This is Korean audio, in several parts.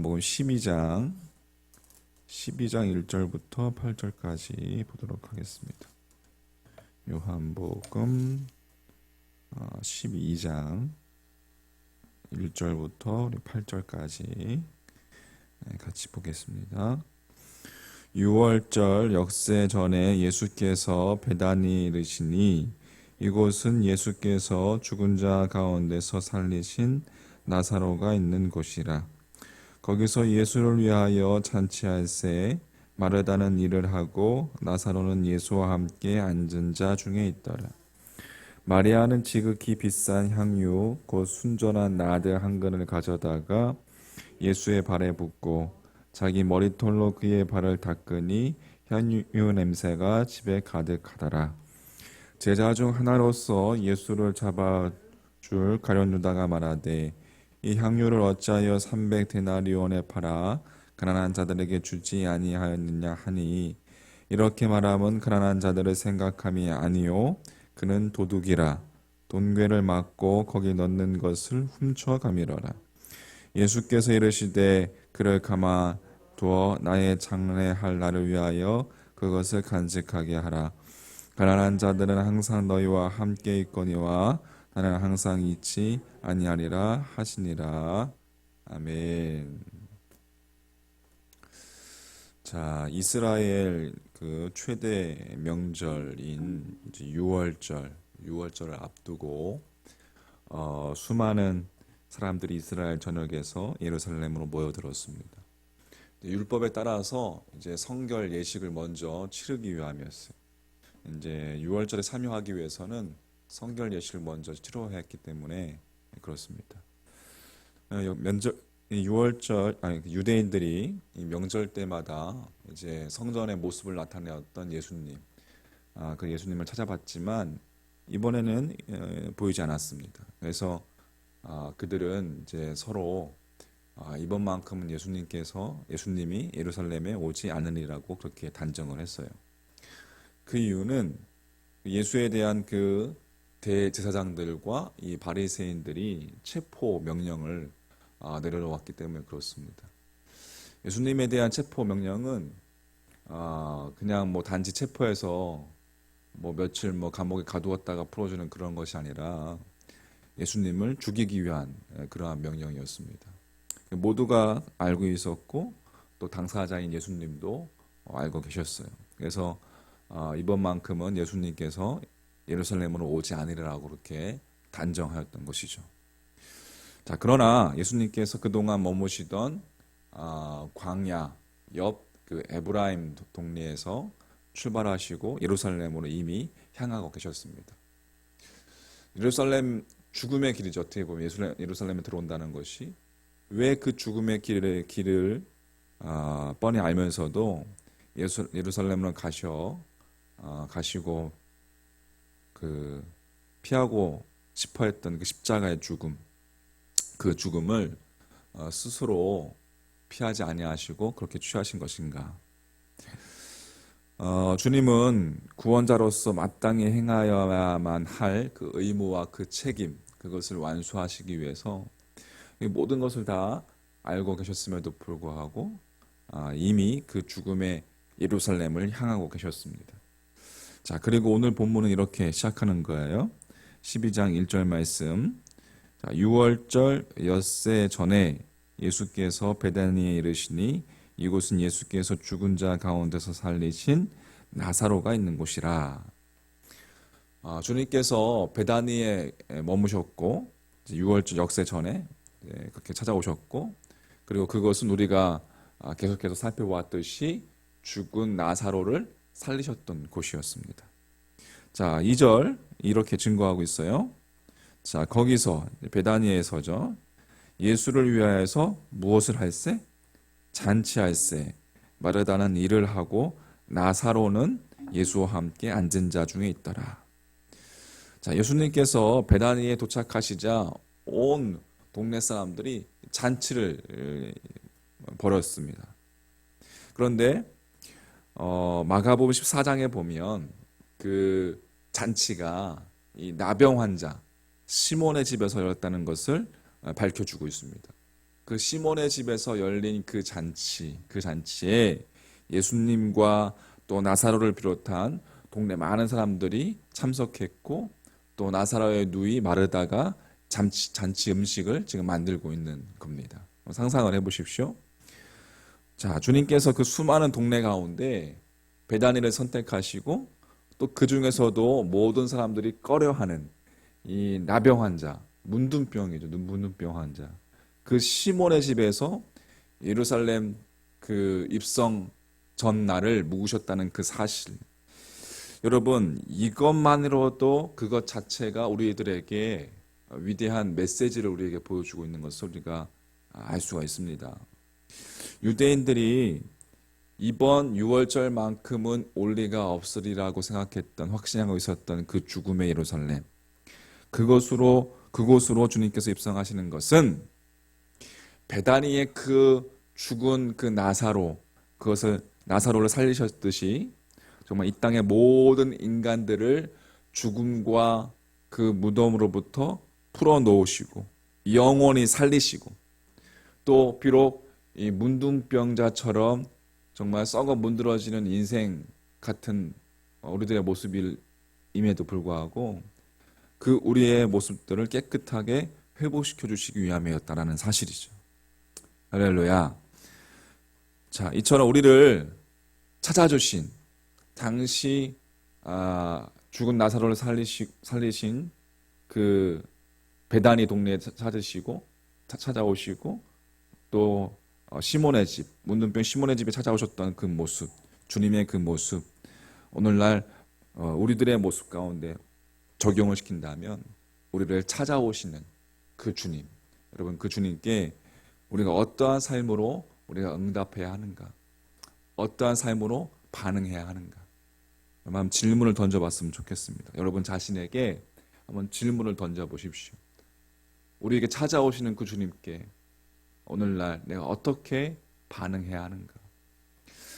요한복음 12장 1절부터 8절까지 보도록 하겠습니다. 요한복음 12장 1절부터 8절까지 같이 보겠습니다. 6월절 역세 전에 예수께서 베다니에 이르시니 이곳은 예수께서 죽은 자 가운데서 살리신 나사로가 있는 곳이라. 거기서 예수를 위하여 잔치할새 마르다는 일을 하고 나사로는 예수와 함께 앉은 자 중에 있더라. 마리아는 지극히 비싼 향유 곧 순전한 나드 한 그릇을 가져다가 예수의 발에 붓고 자기 머리털로 그의 발을 닦으니 향유 냄새가 집에 가득하더라. 제자 중 하나로서 예수를 잡아줄 가룟 유다가 말하되 이 향유를 어찌하여 300데나리온에 팔아 가난한 자들에게 주지 아니하였느냐 하니, 이렇게 말함은 가난한 자들을 생각함이 아니요 그는 도둑이라 돈궤를 막고 거기 넣는 것을 훔쳐가미러라. 예수께서 이르시되 그를 가마 두어 나의 장례할 날을 위하여 그것을 간직하게 하라. 가난한 자들은 항상 너희와 함께 있거니와 나는 항상 있지 아니하리라 하시니라. 아멘. 자, 이스라엘 그 최대 명절인 이제 6월절을 앞두고 수많은 사람들이 이스라엘 전역에서 예루살렘으로 모여들었습니다. 율법에 따라서 이제 성결 예식을 먼저 치르기 위함이었어요. 이제 6월절에 참여하기 위해서는 성결 예식을 먼저 치러야 했기 때문에 그렇습니다. 6월절 유대인들이 이 명절 때마다 이제 성전의 모습을 나타내었던 예수님, 그 예수님을 찾아봤지만 이번에는 보이지 않았습니다. 그래서 그들은 이제 서로 이번만큼은 예수님이 예루살렘에 오지 않으리라고 그렇게 단정을 했어요. 그 이유는 예수에 대한 그 대제사장들과 이 바리새인들이 체포 명령을 내려놓았기 때문에 그렇습니다. 예수님에 대한 체포 명령은 그냥 뭐 단지 체포해서 뭐 며칠 뭐 감옥에 가두었다가 풀어주는 그런 것이 아니라 예수님을 죽이기 위한 그러한 명령이었습니다. 모두가 알고 있었고 또 당사자인 예수님도 알고 계셨어요. 그래서 이번만큼은 예수님께서 예루살렘으로 오지 않으리라고 그렇게 단정하였던 것이죠. 자, 그러나 예수님께서 그동안 머무시던 광야 옆 그 에브라임 동리에서 출발하시고 예루살렘으로 이미 향하고 계셨습니다. 예루살렘 죽음의 길이죠. 어떻게 보면 예루살렘에 들어온다는 것이 왜 그 죽음의 길을 뻔히 알면서도 예루살렘으로 가시고 그 피하고 싶어 했던 그 십자가의 죽음, 그 죽음을 스스로 피하지 아니하시고 그렇게 취하신 것인가? 주님은 구원자로서 마땅히 행하여야만 할 그 의무와 그 책임, 그것을 완수하시기 위해서 모든 것을 다 알고 계셨음에도 불구하고 이미 그 죽음의 예루살렘을 향하고 계셨습니다. 자, 그리고 오늘 본문은 이렇게 시작하는 거예요. 12장 1절 말씀. 자, 6월절 엿새 전에 예수께서 베다니에 이르시니 이곳은 예수께서 죽은 자 가운데서 살리신 나사로가 있는 곳이라. 주님께서 베다니에 머무셨고 6월절 역세 전에 그렇게 찾아오셨고, 그리고 그것은 우리가 계속해서 살펴보았듯이 죽은 나사로를 살리셨던 곳이었습니다. 자, 2절 이렇게 증거하고 있어요. 자, 거기서 베다니에서죠. 예수를 위하여서 무엇을 할세? 잔치할세 마르다는 일을 하고 나사로는 예수와 함께 앉은 자 중에 있더라. 자, 예수님께서 베다니에 도착하시자 온 동네 사람들이 잔치를 벌였습니다. 그런데 마가복음 14장에 보면 그 잔치가 이 나병 환자 시몬의 집에서 열렸다는 것을 밝혀주고 있습니다. 그 시몬의 집에서 열린 그 잔치에 예수님과 또 나사로를 비롯한 동네 많은 사람들이 참석했고, 또 나사로의 누이 마르다가 잔치 음식을 지금 만들고 있는 겁니다. 상상을 해보십시오. 자, 주님께서 그 수많은 동네 가운데 베다니를 선택하시고, 또 그 중에서도 모든 사람들이 꺼려하는 이 나병 환자, 문둥병이죠. 문둥병 환자. 그 시몬의 집에서 예루살렘 그 입성 전날을 묵으셨다는 그 사실. 여러분, 이것만으로도 그것 자체가 우리들에게 위대한 메시지를 우리에게 보여주고 있는 것을 우리가 알 수가 있습니다. 유대인들이 이번 6월절만큼은 올 리가 없으리라고 생각했던, 확신하고 있었던 그 죽음의 예루살렘, 그곳으로 주님께서 입성하시는 것은 베다니의 그 죽은 그 나사로를 살리셨듯이 정말 이 땅의 모든 인간들을 죽음과 그 무덤으로부터 풀어놓으시고 영원히 살리시고, 또 비록 이 문둥병자처럼 정말 썩어 문드러지는 인생 같은 우리들의 모습임에도 불구하고 그 우리의 모습들을 깨끗하게 회복시켜 주시기 위함이었다라는 사실이죠. 할렐루야. 자, 이처럼 우리를 찾아주신, 당시 죽은 나사로를 살리신 그 베다니 동네에 찾아오시고, 또 시몬의 집, 문둥병 시몬의 집에 찾아오셨던 그 모습, 주님의 그 모습, 오늘날 우리들의 모습 가운데 적용을 시킨다면 우리를 찾아오시는 그 주님, 여러분, 그 주님께 우리가 어떠한 삶으로 우리가 응답해야 하는가, 어떠한 삶으로 반응해야 하는가, 한번 질문을 던져봤으면 좋겠습니다. 여러분 자신에게 한번 질문을 던져보십시오. 우리에게 찾아오시는 그 주님께 오늘날 내가 어떻게 반응해야 하는가.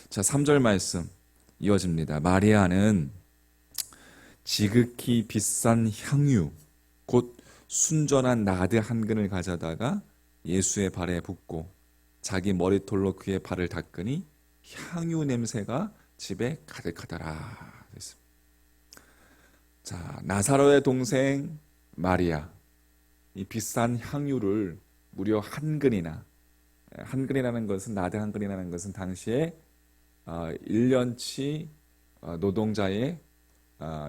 자, 3절 말씀 이어집니다. 마리아는 지극히 비싼 향유, 곧 순전한 나드 한 근을 가져다가 예수의 발에 붓고 자기 머리털로 그의 발을 닦으니 향유 냄새가 집에 가득하더라. 자, 나사로의 동생 마리아, 이 비싼 향유를 무려 한 근이라는 것은, 나드 한 근이라는 것은 당시에 1년치 노동자의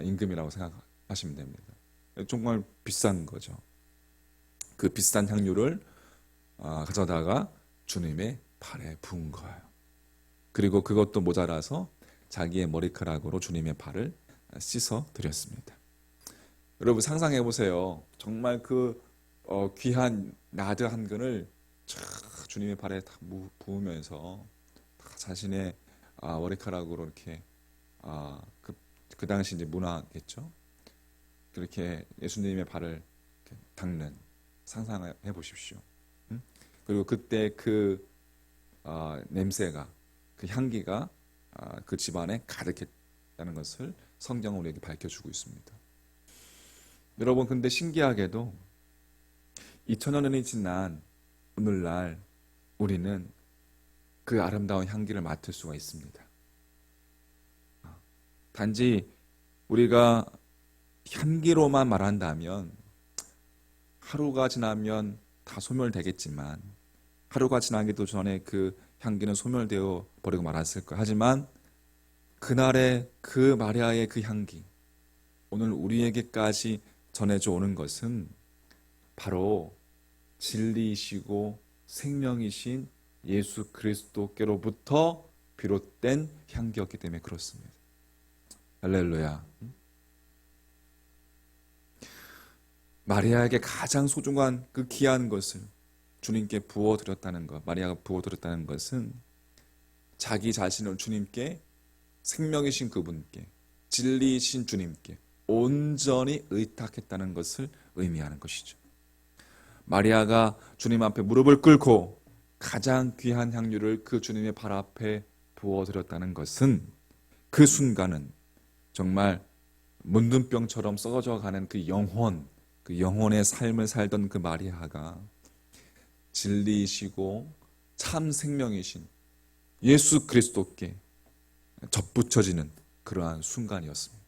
임금이라고 생각하시면 됩니다. 정말 비싼 거죠. 그 비싼 향유를 가져다가 주님의 발에 부은 거예요. 그리고 그것도 모자라서 자기의 머리카락으로 주님의 발을 씻어 드렸습니다. 여러분 상상해 보세요. 정말 그 귀한 나드 한 근을 주님의 발에 다 부으면서 자신의 머리카락으로 이렇게 그 당시 이제 문화겠죠. 그렇게 예수님의 발을 이렇게 닦는, 상상해 보십시오. 그리고 그때 그 냄새가, 그 향기가 그 집안에 가득했다는 것을 성경은 우리에게 밝혀주고 있습니다. 여러분, 근데 신기하게도 2000여 년이 지난 오늘날 우리는 그 아름다운 향기를 맡을 수가 있습니다. 단지 우리가 향기로만 말한다면 하루가 지나면 다 소멸되겠지만, 하루가 지나기도 전에 그 향기는 소멸되어 버리고 말았을 거예요. 하지만 그날의 그 마리아의 그 향기, 오늘 우리에게까지 전해져 오는 것은 바로 진리이시고 생명이신 예수 그리스도께로부터 비롯된 향기였기 때문에 그렇습니다. 할렐루야. 마리아에게 가장 소중한 그 귀한 것을 주님께 부어드렸다는 것, 마리아가 부어드렸다는 것은 자기 자신을 주님께, 생명이신 그분께, 진리이신 주님께 온전히 의탁했다는 것을 의미하는 것이죠. 마리아가 주님 앞에 무릎을 꿇고 가장 귀한 향유를 그 주님의 발 앞에 부어드렸다는 것은, 그 순간은 정말 문둥병처럼 썩어져 가는 그 영혼의 삶을 살던 그 마리아가 진리이시고 참 생명이신 예수 그리스도께 접붙여지는 그러한 순간이었습니다.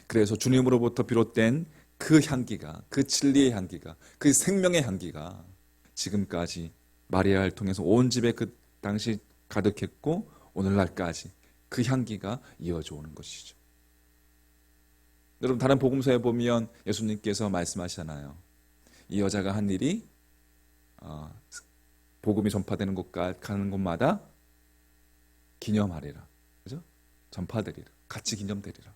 그래서 주님으로부터 비롯된 그 향기가, 그 진리의 향기가, 그 생명의 향기가 지금까지 마리아를 통해서 온 집에 그 당시 가득했고 오늘날까지 그 향기가 이어져 오는 것이죠. 여러분, 다른 복음서에 보면 예수님께서 말씀하시잖아요. 이 여자가 한 일이 복음이 전파되는 가는 곳마다 기념하리라. 그죠? 전파되리라. 같이 기념되리라.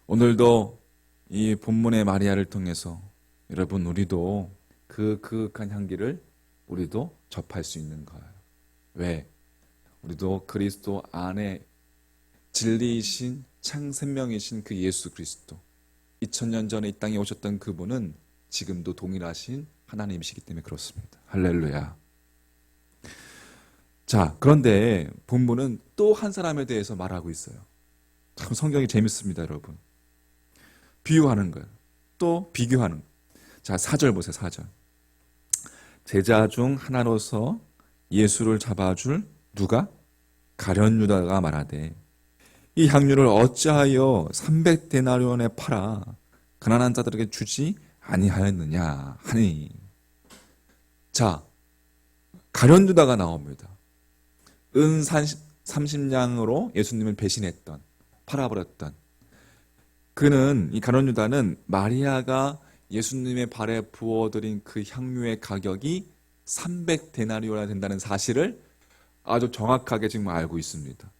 오늘도 이 본문의 마리아를 통해서 여러분, 우리도 그 그윽한 향기를 우리도 접할 수 있는 거예요. 왜? 우리도 그리스도 안에 진리이신 참 생명이신 그 예수 그리스도, 2000년 전에 이 땅에 오셨던 그분은 지금도 동일하신 하나님이시기 때문에 그렇습니다. 할렐루야. 자, 그런데 본문은 또 한 사람에 대해서 말하고 있어요. 참 성경이 재밌습니다, 여러분. 비유하는 거예요. 또 비교하는 거예요. 자, 4절 보세요. 4절. 제자 중 하나로서 예수를 잡아줄 누가? 가룟 유다가 말하되 이 향유를 어찌하여 300데나리온에 팔아 가난한 자들에게 주지 아니하였느냐 하니. 자, 가룟 유다가 나옵니다. 은 30냥으로 예수님을 배신했던, 팔아버렸던 그는, 이 가룟 유다는 마리아가 예수님의 발에 부어드린 그 향유의 가격이 300데나리온이 된다는 사실을 아주 정확하게 지금 알고 있습니다.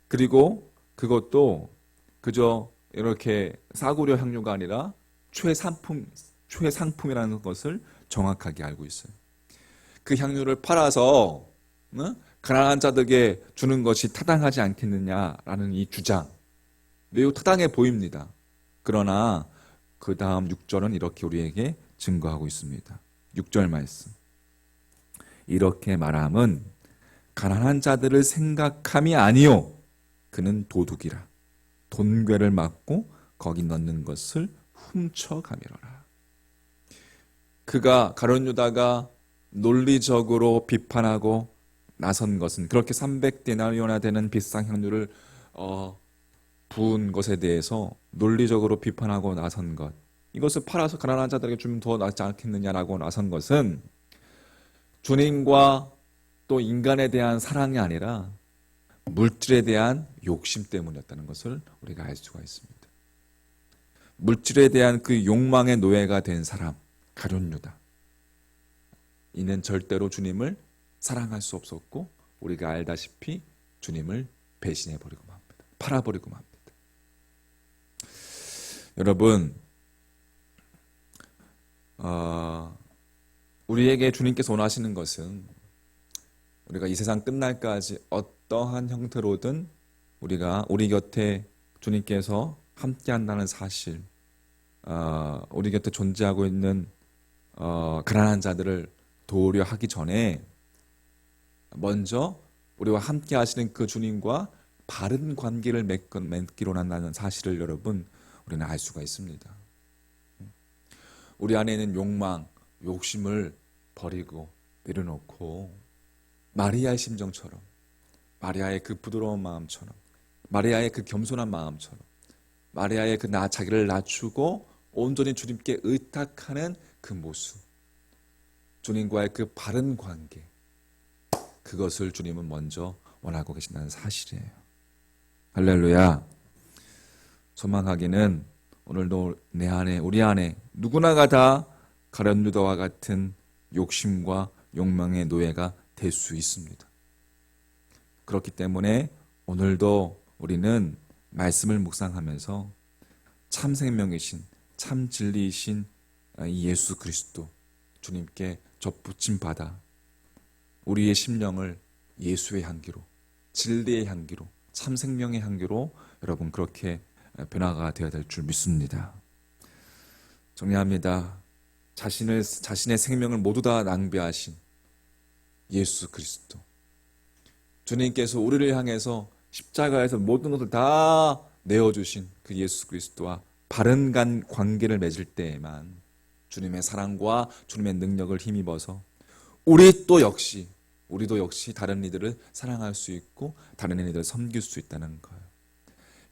그리고 그것도 그저 이렇게 싸구려 향유가 아니라 최상품이라는 것을 정확하게 알고 있어요. 그 향유를 팔아서 가난한 자들에게 주는 것이 타당하지 않겠느냐라는 이 주장, 매우 타당해 보입니다. 그러나 그 다음 6절은 이렇게 우리에게 증거하고 있습니다. 6절 말씀. 이렇게 말함은 가난한 자들을 생각함이 아니요 그는 도둑이라. 돈괴를 맞고 거기 넣는 것을 훔쳐가미러라. 그가, 가룟 유다가 논리적으로 비판하고 나선 것은, 그렇게 300데나리온이나 되는 비싼 향유를 부은 것에 대해서 논리적으로 비판하고 나선 것, 이것을 팔아서 가난한 자들에게 주면 더 낫지 않겠느냐라고 나선 것은 주님과 또 인간에 대한 사랑이 아니라 물질에 대한 욕심 때문이었다는 것을 우리가 알 수가 있습니다. 물질에 대한 그 욕망의 노예가 된 사람, 가룟 유다. 이는 절대로 주님을 사랑할 수 없었고 우리가 알다시피 주님을 배신해버리고 맙니다. 팔아버리고 맙니다. 여러분, 우리에게 주님께서 원하시는 것은 우리가 이 세상 끝날까지 어떠한 형태로든 우리가 우리 곁에 주님께서 함께한다는 사실, 우리 곁에 존재하고 있는 가난한 자들을 도우려 하기 전에 먼저 우리와 함께 하시는 그 주님과 바른 관계를 맺기로 한다는 사실을 여러분, 우리는 알 수가 있습니다. 우리 안에 있는 욕망, 욕심을 버리고 내려놓고 마리아의 심정처럼, 마리아의 그 부드러운 마음처럼, 마리아의 그 겸손한 마음처럼, 마리아의 그 자기를 낮추고 온전히 주님께 의탁하는 그 모습, 주님과의 그 바른 관계, 그것을 주님은 먼저 원하고 계신다는 사실이에요. 할렐루야. 소망하기는 오늘도 내 안에, 우리 안에 누구나가 다 가룟 유다와 같은 욕심과 욕망의 노예가 될 수 있습니다. 그렇기 때문에 오늘도 우리는 말씀을 묵상하면서 참 생명이신, 참 진리이신 이 예수 그리스도 주님께 접붙임 받아 우리의 심령을 예수의 향기로, 진리의 향기로, 참 생명의 향기로 여러분 그렇게 변화가 되어야 될 줄 믿습니다. 정리합니다. 자신의 생명을 모두 다 낭비하신 예수 그리스도, 주님께서 우리를 향해서 십자가에서 모든 것을 다 내어주신 그 예수 그리스도와 바른 관계를 맺을 때에만 주님의 사랑과 주님의 능력을 힘입어서 우리도 역시 다른 이들을 사랑할 수 있고 다른 이들을 섬길 수 있다는 거예요.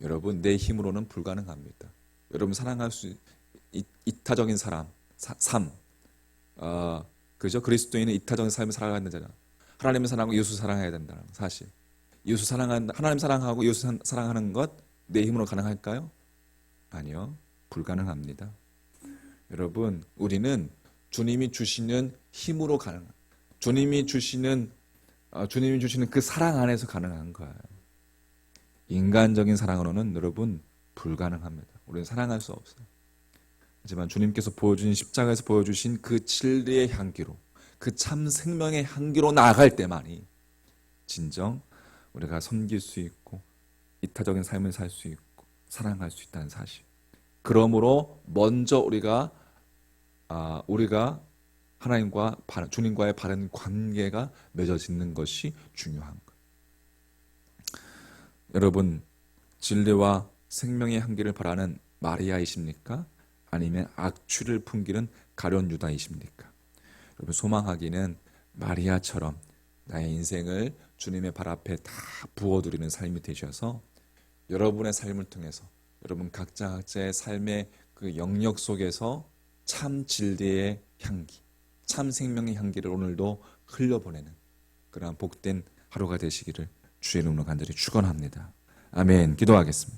여러분, 내 힘으로는 불가능합니다. 여러분, 사랑할 수 이타적인 삶, 그죠? 그리스도인은 이타적인 삶을 살아가야 되잖아. 하나님을 사랑하고 예수 사랑해야 된다는 사실. 하나님 사랑하고 예수 사랑하는 것 내 힘으로 가능할까요? 아니요, 불가능합니다. 여러분, 우리는 주님이 주시는 힘으로 주님이 주시는 그 사랑 안에서 가능한 거예요. 인간적인 사랑으로는 여러분 불가능합니다. 우리는 사랑할 수 없어요. 하지만 주님께서 보여주신 십자가에서 보여주신 그 진리의 향기로, 그 참 생명의 향기로 나아갈 때만이 진정 우리가 섬길 수 있고 이타적인 삶을 살 수 있고 사랑할 수 있다는 사실. 그러므로 먼저 우리가 하나님과 주님과의 바른 관계가 맺어지는 것이 중요한 거예요. 여러분, 진리와 생명의 향기를 바라는 마리아이십니까? 아니면 악취를 풍기는 가룟 유다이십니까? 여러분, 소망하기는 마리아처럼 나의 인생을 주님의 발 앞에 다 부어드리는 삶이 되셔서 여러분의 삶을 통해서 여러분 각자의 삶의 그 영역 속에서 참 진리의 향기, 참 생명의 향기를 오늘도 흘려보내는 그러한 복된 하루가 되시기를 주의 이름으로 간절히 축원합니다. 아멘. 기도하겠습니다.